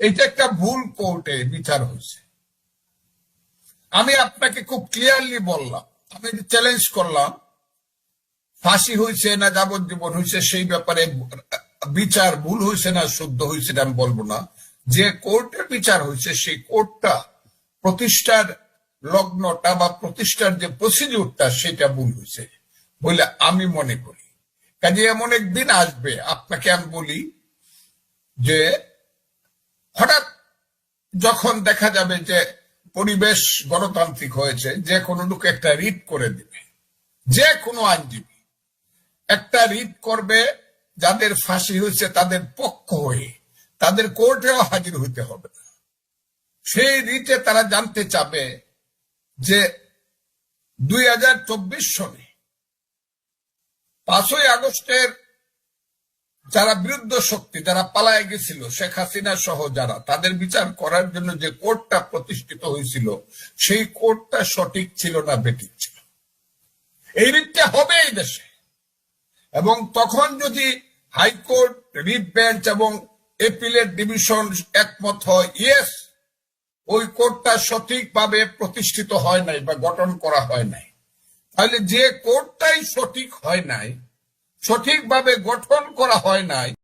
এটা একটা ভুল কোর্টে বিচার হয়েছে। আমি আপনাকে খুব ক্লিয়ারলি বললাম, আমি চ্যালেঞ্জ করলাম, ফাঁসি হয়েছে না যাবজ্জীবন হয়েছে সেই ব্যাপারে বিচার ভুল হয়েছে না শুদ্ধ হয়েছে আমি বলবো না। যে কোর্টের বিচার হয়েছে সেই কোর্টটা প্রতিষ্ঠার লগ্নটা বা প্রতিষ্ঠার যে প্রসিডিউরটা সেটা ভুল হয়েছে বলে আমি মনে করি। কাজে এমন একদিন আসবে, আপনাকে আমি বলি যে হঠাৎ যখন দেখা যাবে যে পরিবেশ গণতান্ত্রিক হয়েছে, যে কোনো লোক একটা রিট করে দিবে, যে কোনো আইনজীবী একটা রিট করবে, যাদের ফাঁসি হয়েছে তাদের পক্ষ হয়ে তাদের কোর্টেও হাজির হইতে হবে না। সেই রিটে তারা জানতে চাবে যে 2024 সনে 5ই আগস্টের যারা বিরুদ্ধ শক্তি, যারা পালায় গেছিল, শেখ হাসিনা সহ যারা, তাদের বিচার করার জন্য যে কোর্টটা প্রতিষ্ঠিত হয়েছিল সেই কোর্টটা সঠিক ছিল না বেঠিক ছিল। এই রিটটা হবে এই দেশে, এবং তখন যদি হাইকোর্ট, রিট বেঞ্চ এবং এপিলেট ডিভিশন একমত হয় ইয়েস ওই কোর্টটা সঠিকভাবে প্রতিষ্ঠিত হয় নাই বা গঠন করা হয় নাই, তাহলে যে কোর্টটাই সঠিক হয় নাই, সঠিকভাবে গঠন করা হয় নাই,